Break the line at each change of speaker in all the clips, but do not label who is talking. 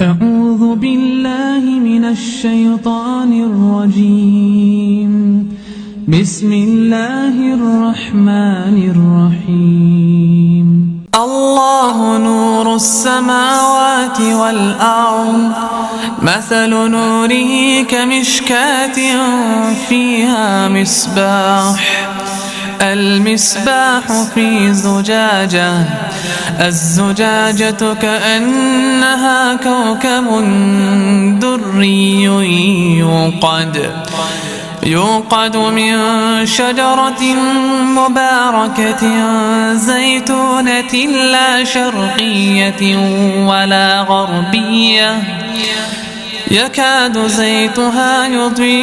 أعوذ بالله من الشيطان الرجيم. بسم الله الرحمن الرحيم. الله نور السماوات والأرض، مثل نوره كمشكاة فيها مصباح، المصباح في زجاجة، الزجاجة كأنها كوكب دري يوقد من شجرة مباركة زيتونة لا شرقية ولا غربية، يكاد زيتها يضيء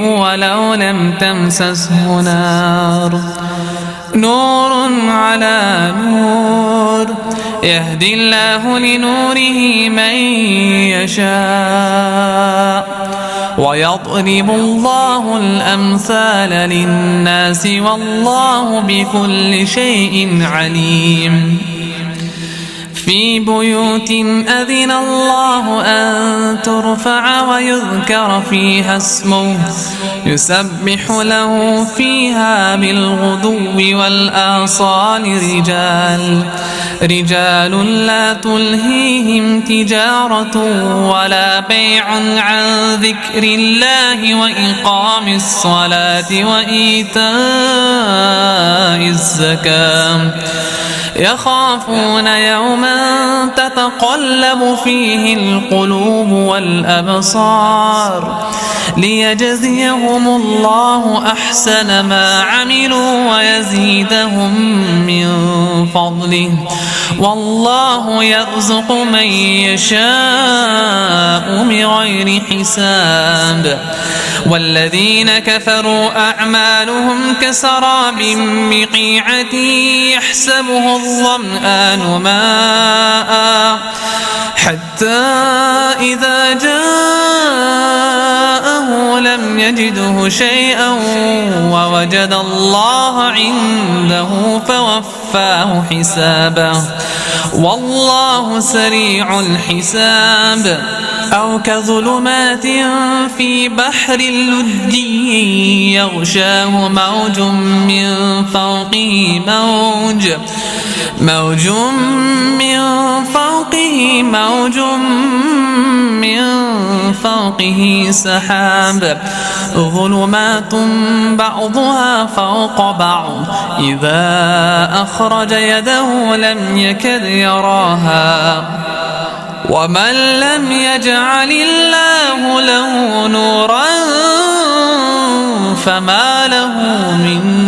ولو لم تمسسه نار، نور على نور، يهدي الله لنوره من يشاء، ويضرب الله الأمثال للناس والله بكل شيء عليم. في بيوت أذن الله أن ترفع ويذكر فيها اسمه يسبح له فيها بالغدو والآصال رجال لا تلهيهم تجارة ولا بيع عن ذكر الله وإقام الصلاة وإيتاء الزكاة، يخافون يوما تتقلب فيه القلوب والأبصار، ليجزيهم الله أحسن ما عملوا ويزيدهم من فضله، والله يرزق من يشاء بغير حساب. والذين كفروا أعمالهم كسراب بقيعة يحسبه الظمآن ماء حتى إذا جاءه لم يجده شيئا ووجد الله عنده فوفاه حسابه، والله سريع الحساب. أو كظلمات في بحر لجي يغشاه موج من فوقه من فوقه سحاب، ظلمات بعضها فوق بعض، إذا أخرج يده لم يكد يراها. ومن لم يجعل الله له نورا فما له من